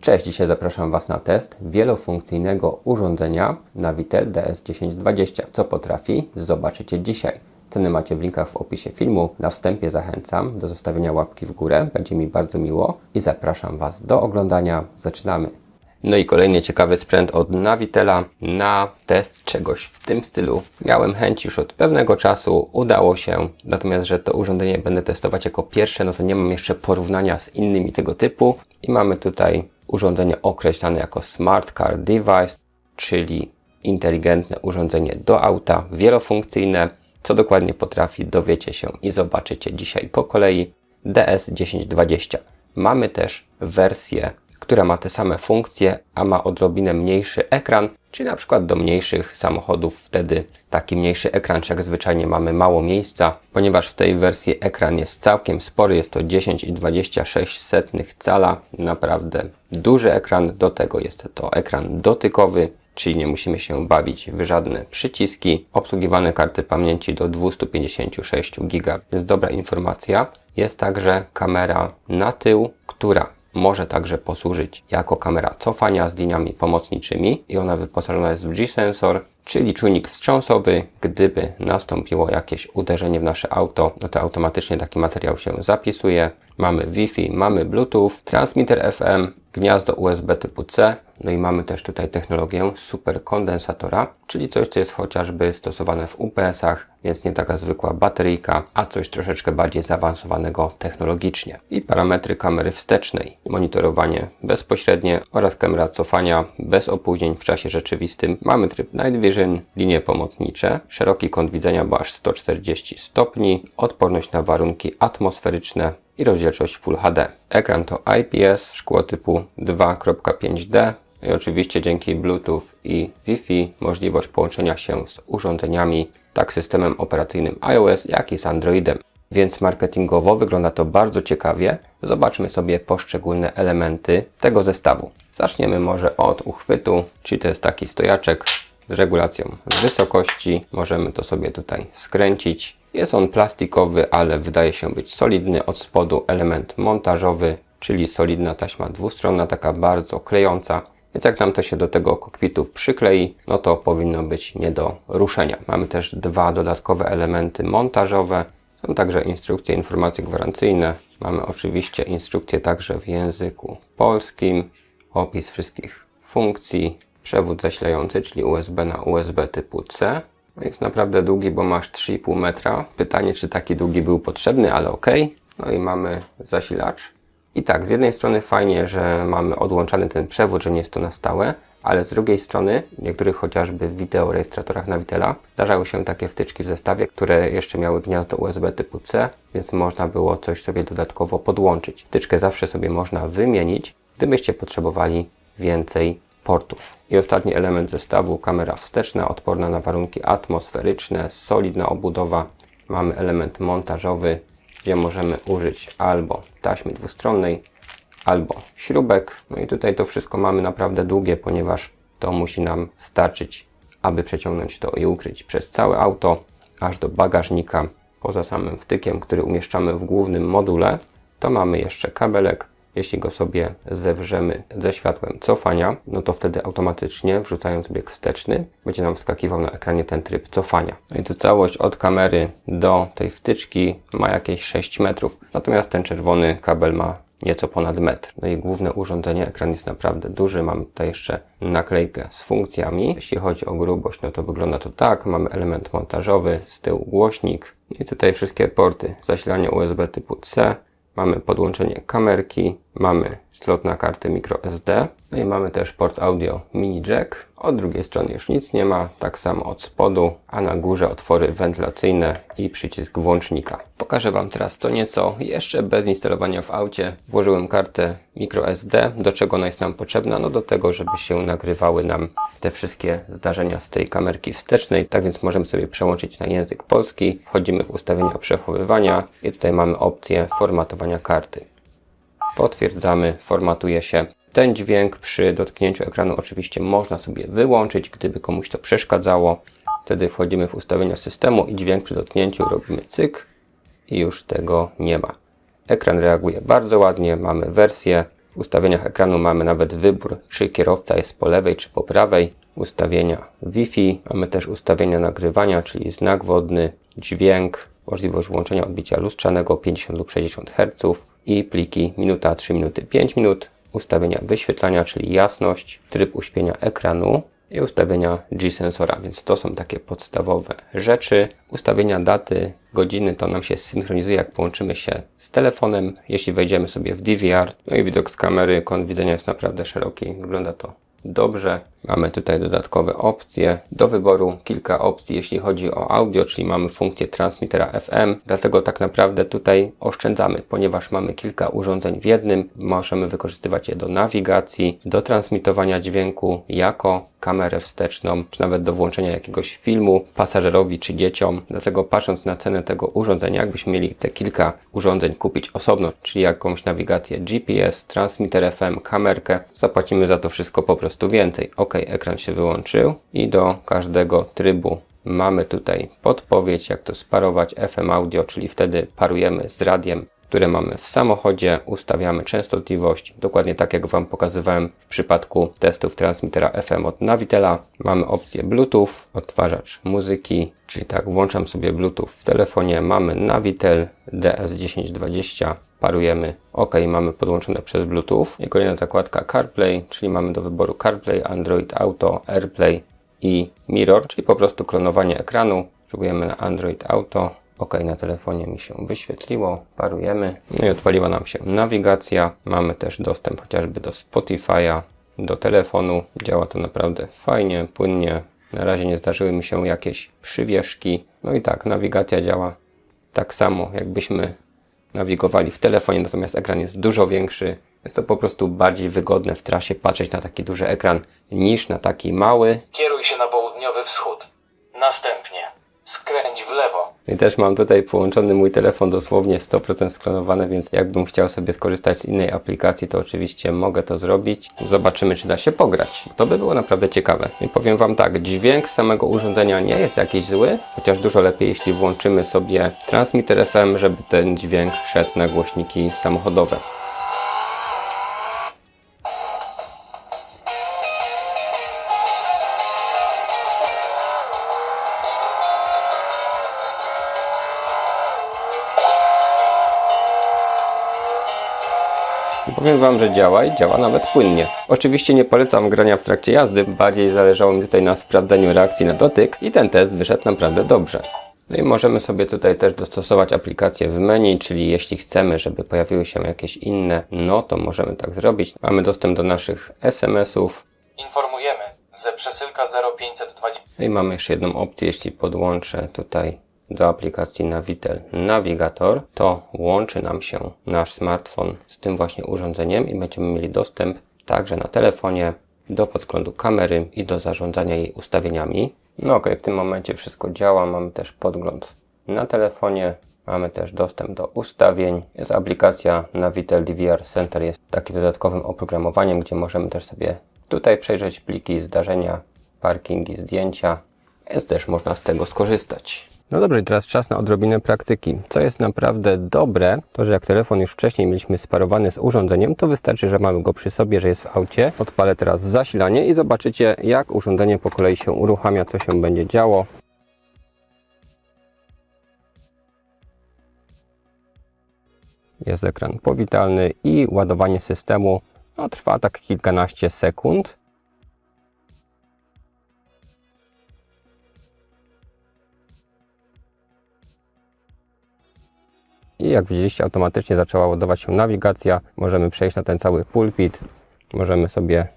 Cześć, dzisiaj zapraszam Was na test wielofunkcyjnego urządzenia Navitel DS1020. Co potrafi, zobaczycie dzisiaj. Ceny macie w linkach w opisie filmu. Na wstępie zachęcam do zostawienia łapki w górę, będzie mi bardzo miło i zapraszam Was do oglądania. Zaczynamy! No i kolejny ciekawy sprzęt od Navitela na test czegoś w tym stylu. Miałem chęć już od pewnego czasu, udało się, natomiast że to urządzenie będę testować jako pierwsze, no to nie mam jeszcze porównania z innymi tego typu. I mamy tutaj urządzenie określane jako Smart Car Device, czyli inteligentne urządzenie do auta, wielofunkcyjne. Co dokładnie potrafi, dowiecie się i zobaczycie dzisiaj po kolei. DS1020. Mamy też wersję, która ma te same funkcje, a ma odrobinę mniejszy ekran, czyli na przykład do mniejszych samochodów wtedy taki mniejszy ekran, czy jak zwyczajnie mamy mało miejsca, ponieważ w tej wersji ekran jest całkiem spory, jest to 10,26 cala, naprawdę duży ekran, do tego jest to ekran dotykowy, czyli nie musimy się bawić w żadne przyciski, obsługiwane karty pamięci do 256 GB, więc dobra informacja. Jest także kamera na tył, która może także posłużyć jako kamera cofania z liniami pomocniczymi i ona wyposażona jest w G-sensor, czyli czujnik wstrząsowy. Gdyby nastąpiło jakieś uderzenie w nasze auto, no to automatycznie taki materiał się zapisuje. Mamy Wi-Fi, mamy Bluetooth, transmitter FM, gniazdo USB typu C, no i mamy też tutaj technologię superkondensatora, czyli coś, co jest chociażby stosowane w UPS-ach, więc nie taka zwykła bateryjka, a coś troszeczkę bardziej zaawansowanego technologicznie. I parametry kamery wstecznej, monitorowanie bezpośrednie oraz kamera cofania bez opóźnień w czasie rzeczywistym. Mamy tryb Night Vision, linie pomocnicze, szeroki kąt widzenia, bo aż 140 stopni, odporność na warunki atmosferyczne i rozdzielczość Full HD. Ekran to IPS, szkło typu 2.5D i oczywiście dzięki Bluetooth i Wi-Fi możliwość połączenia się z urządzeniami, tak systemem operacyjnym iOS, jak i z Androidem. Więc marketingowo wygląda to bardzo ciekawie. Zobaczmy sobie poszczególne elementy tego zestawu. Zaczniemy może od uchwytu, czyli to jest taki stojaczek z regulacją wysokości. Możemy to sobie tutaj skręcić. Jest on plastikowy, ale wydaje się być solidny. Od spodu element montażowy, czyli solidna taśma dwustronna, taka bardzo klejąca. Więc jak nam to się do tego kokpitu przyklei, no to powinno być nie do ruszenia. Mamy też dwa dodatkowe elementy montażowe. Są także instrukcje, informacje gwarancyjne. Mamy oczywiście instrukcje także w języku polskim. Opis wszystkich funkcji. Przewód zasilający, czyli USB na USB typu C. Jest naprawdę długi, bo masz 3,5 metra. Pytanie, czy taki długi był potrzebny, ale ok. No i mamy zasilacz. I tak, z jednej strony fajnie, że mamy odłączany ten przewód, że nie jest to na stałe, ale z drugiej strony, w niektórych chociażby wideorejestratorach Navitela zdarzały się takie wtyczki w zestawie, które jeszcze miały gniazdo USB typu C, więc można było coś sobie dodatkowo podłączyć. Wtyczkę zawsze sobie można wymienić, gdybyście potrzebowali więcej portów. I ostatni element zestawu, kamera wsteczna, odporna na warunki atmosferyczne, solidna obudowa. Mamy element montażowy, gdzie możemy użyć albo taśmy dwustronnej, albo śrubek. No i tutaj to wszystko mamy naprawdę długie, ponieważ to musi nam starczyć, aby przeciągnąć to i ukryć przez całe auto, aż do bagażnika. Poza samym wtykiem, który umieszczamy w głównym module, to mamy jeszcze kabelek. Jeśli go sobie zewrzemy ze światłem cofania, no to wtedy automatycznie, wrzucając bieg wsteczny, będzie nam wskakiwał na ekranie ten tryb cofania. No i tu całość od kamery do tej wtyczki ma jakieś 6 metrów. Natomiast ten czerwony kabel ma nieco ponad metr. No i główne urządzenie, ekran jest naprawdę duży. Mamy tutaj jeszcze naklejkę z funkcjami. Jeśli chodzi o grubość, no to wygląda to tak. Mamy element montażowy, z tyłu głośnik. I tutaj wszystkie porty. Zasilanie USB typu C. Mamy podłączenie kamerki, mamy slot na karty microSD, no i mamy też port audio mini jack. Od drugiej strony już nic nie ma, tak samo od spodu, a na górze otwory wentylacyjne i przycisk włącznika. Pokażę Wam teraz co nieco, jeszcze bez instalowania w aucie. Włożyłem kartę microSD. Do czego ona jest nam potrzebna? No do tego, żeby się nagrywały nam te wszystkie zdarzenia z tej kamerki wstecznej. Tak więc możemy sobie przełączyć na język polski. Wchodzimy w ustawienia przechowywania i tutaj mamy opcję formatowania karty. Potwierdzamy, formatuje się. Ten dźwięk przy dotknięciu ekranu oczywiście można sobie wyłączyć, gdyby komuś to przeszkadzało. Wtedy wchodzimy w ustawienia systemu i dźwięk przy dotknięciu robimy cyk i już tego nie ma. Ekran reaguje bardzo ładnie, mamy wersję W ustawieniach ekranu mamy nawet wybór, czy kierowca jest po lewej, czy po prawej. Ustawienia Wi-Fi. Mamy też ustawienia nagrywania, czyli znak wodny, dźwięk, możliwość włączenia odbicia lustrzanego 50 lub 60 Hz i pliki minuta, 3 minuty, 5 minut. Ustawienia wyświetlania, czyli jasność, tryb uśpienia ekranu i ustawienia G-sensora, więc to są takie podstawowe rzeczy. Ustawienia daty, godziny to nam się synchronizuje, jak połączymy się z telefonem, jeśli wejdziemy sobie w DVR. No i widok z kamery, kąt widzenia jest naprawdę szeroki, wygląda to dobrze. Mamy tutaj dodatkowe opcje do wyboru, kilka opcji jeśli chodzi o audio, czyli mamy funkcję transmitera FM, dlatego tak naprawdę tutaj oszczędzamy, ponieważ mamy kilka urządzeń w jednym, możemy wykorzystywać je do nawigacji, do transmitowania dźwięku jako kamerę wsteczną, czy nawet do włączenia jakiegoś filmu pasażerowi czy dzieciom, dlatego patrząc na cenę tego urządzenia, jakbyśmy mieli te kilka urządzeń kupić osobno, czyli jakąś nawigację GPS, transmitter FM, kamerkę, zapłacimy za to wszystko po prostu więcej. OK, ekran się wyłączył i do każdego trybu mamy tutaj podpowiedź, jak to sparować FM audio, czyli wtedy parujemy z radiem, które mamy w samochodzie, ustawiamy częstotliwość, dokładnie tak jak Wam pokazywałem w przypadku testów transmitera FM od Navitela. Mamy opcję Bluetooth, odtwarzacz muzyki, czyli tak, włączam sobie Bluetooth w telefonie, mamy Navitel DS1020, parujemy OK, mamy podłączone przez Bluetooth i kolejna zakładka CarPlay, czyli mamy do wyboru CarPlay, Android Auto, AirPlay i Mirror, czyli po prostu klonowanie ekranu. Spróbujemy na Android Auto. OK, na telefonie mi się wyświetliło, parujemy, no i odpaliła nam się nawigacja. Mamy też dostęp chociażby do Spotify'a, do telefonu. Działa to naprawdę fajnie, płynnie. Na razie nie zdarzyły mi się jakieś przywieszki. No i tak, nawigacja działa tak samo, jakbyśmy nawigowali w telefonie, natomiast ekran jest dużo większy. Jest to po prostu bardziej wygodne w trasie patrzeć na taki duży ekran niż na taki mały. Kieruj się na południowy wschód. Następnie skręć w lewo. I też mam tutaj połączony mój telefon dosłownie 100% sklonowany, więc jakbym chciał sobie skorzystać z innej aplikacji, to oczywiście mogę to zrobić. Zobaczymy, czy da się pograć. To by było naprawdę ciekawe. I powiem Wam tak, dźwięk samego urządzenia nie jest jakiś zły, chociaż dużo lepiej, jeśli włączymy sobie transmitter FM, żeby ten dźwięk szedł na głośniki samochodowe. Powiem Wam, że działa i działa nawet płynnie. Oczywiście nie polecam grania w trakcie jazdy, bardziej zależało mi tutaj na sprawdzeniu reakcji na dotyk i ten test wyszedł naprawdę dobrze. No i możemy sobie tutaj też dostosować aplikację w menu, czyli jeśli chcemy, żeby pojawiły się jakieś inne, no to możemy tak zrobić. Mamy dostęp do naszych SMS-ów. Informujemy, że przesyłka 0520. No i mamy jeszcze jedną opcję, jeśli podłączę tutaj do aplikacji Navitel Navigator, to łączy nam się nasz smartfon z tym właśnie urządzeniem i będziemy mieli dostęp także na telefonie do podglądu kamery i do zarządzania jej ustawieniami. No ok, w tym momencie wszystko działa, mamy też podgląd na telefonie, mamy też dostęp do ustawień. Jest aplikacja Navitel DVR Center, jest takim dodatkowym oprogramowaniem, gdzie możemy też sobie tutaj przejrzeć pliki, zdarzenia, parkingi, zdjęcia. Jest też można z tego skorzystać. No dobrze, i teraz czas na odrobinę praktyki. Co jest naprawdę dobre, to że jak telefon już wcześniej mieliśmy sparowany z urządzeniem, to wystarczy, że mamy go przy sobie, że jest w aucie. Odpalę teraz zasilanie i zobaczycie, jak urządzenie po kolei się uruchamia, co się będzie działo. Jest ekran powitalny i ładowanie systemu trwa tak kilkanaście sekund. I jak widzieliście, automatycznie zaczęła ładować się nawigacja. Możemy przejść na ten cały pulpit. Możemy sobie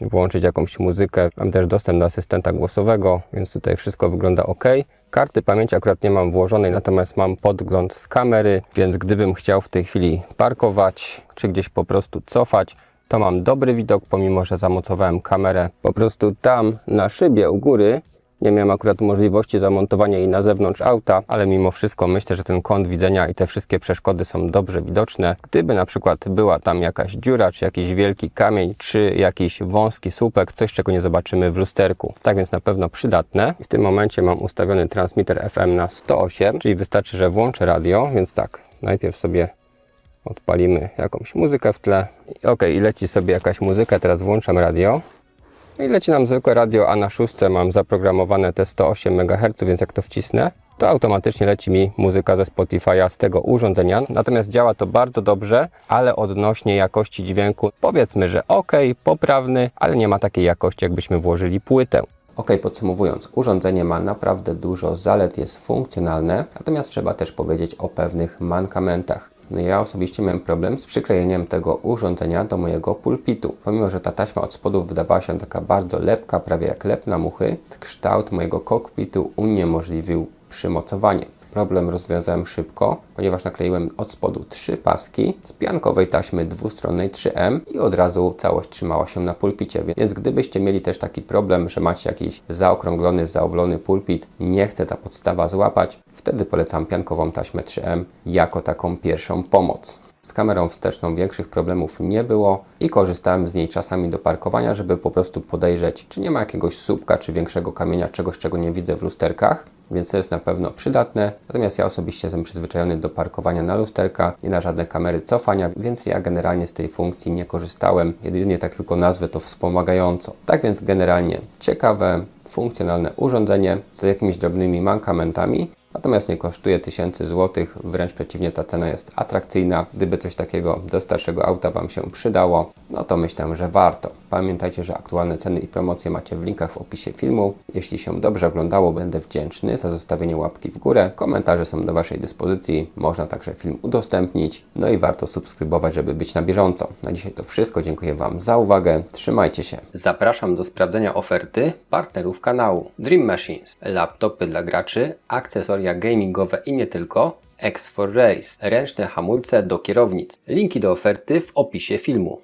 włączyć jakąś muzykę. Mam też dostęp do asystenta głosowego, więc tutaj wszystko wygląda ok. Karty pamięci akurat nie mam włożonej, natomiast mam podgląd z kamery, więc gdybym chciał w tej chwili parkować, czy gdzieś po prostu cofać, to mam dobry widok, pomimo że zamocowałem kamerę po prostu tam na szybie u góry. Nie miałem akurat możliwości zamontowania jej na zewnątrz auta, ale mimo wszystko myślę, że ten kąt widzenia i te wszystkie przeszkody są dobrze widoczne. Gdyby na przykład była tam jakaś dziura, czy jakiś wielki kamień, czy jakiś wąski słupek, coś czego nie zobaczymy w lusterku. Tak więc na pewno przydatne. W tym momencie mam ustawiony transmitter FM na 108, czyli wystarczy, że włączę radio, więc tak, najpierw sobie Odpalimy jakąś muzykę w tle. Ok, i leci sobie jakaś muzyka, teraz włączam radio. I leci nam zwykłe radio, a na 6 mam zaprogramowane te 108 MHz, więc jak to wcisnę, to automatycznie leci mi muzyka ze Spotify'a z tego urządzenia. Natomiast działa to bardzo dobrze, ale odnośnie jakości dźwięku powiedzmy, że ok, poprawny, ale nie ma takiej jakości, jakbyśmy włożyli płytę. Ok, podsumowując, urządzenie ma naprawdę dużo zalet, jest funkcjonalne, natomiast trzeba też powiedzieć o pewnych mankamentach. No ja osobiście miałem problem z przyklejeniem tego urządzenia do mojego pulpitu. Pomimo, że ta taśma od spodu wydawała się taka bardzo lepka, prawie jak lep na muchy, kształt mojego kokpitu uniemożliwił przymocowanie. Problem rozwiązałem szybko, ponieważ nakleiłem od spodu 3 paski z piankowej taśmy dwustronnej 3M i od razu całość trzymała się na pulpicie. Więc gdybyście mieli też taki problem, że macie jakiś zaokrąglony, zaoblony pulpit, nie chce ta podstawa złapać, wtedy polecam piankową taśmę 3M jako taką pierwszą pomoc. Z kamerą wsteczną większych problemów nie było i korzystałem z niej czasami do parkowania, żeby po prostu podejrzeć, czy nie ma jakiegoś słupka czy większego kamienia, czegoś, czego nie widzę w lusterkach, więc to jest na pewno przydatne. Natomiast ja osobiście jestem przyzwyczajony do parkowania na lusterka i na żadne kamery cofania, więc ja generalnie z tej funkcji nie korzystałem, jedynie tak tylko nazwę to wspomagająco. Tak więc generalnie ciekawe, funkcjonalne urządzenie z jakimiś drobnymi mankamentami. Natomiast nie kosztuje 1000 zł, wręcz przeciwnie, ta cena jest atrakcyjna. Gdyby coś takiego do starszego auta Wam się przydało, no to myślę, że warto. Pamiętajcie, że aktualne ceny i promocje macie w linkach w opisie filmu. Jeśli się dobrze oglądało, będę wdzięczny za zostawienie łapki w górę. Komentarze są do Waszej dyspozycji, można także film udostępnić. No i warto subskrybować, żeby być na bieżąco. Na dzisiaj to wszystko, dziękuję Wam za uwagę, trzymajcie się. Zapraszam do sprawdzenia oferty partnerów kanału Dream Machines, laptopy dla graczy, akcesoria gamingowe i nie tylko, X4 Race, ręczne hamulce do kierownic. Linki do oferty w opisie filmu.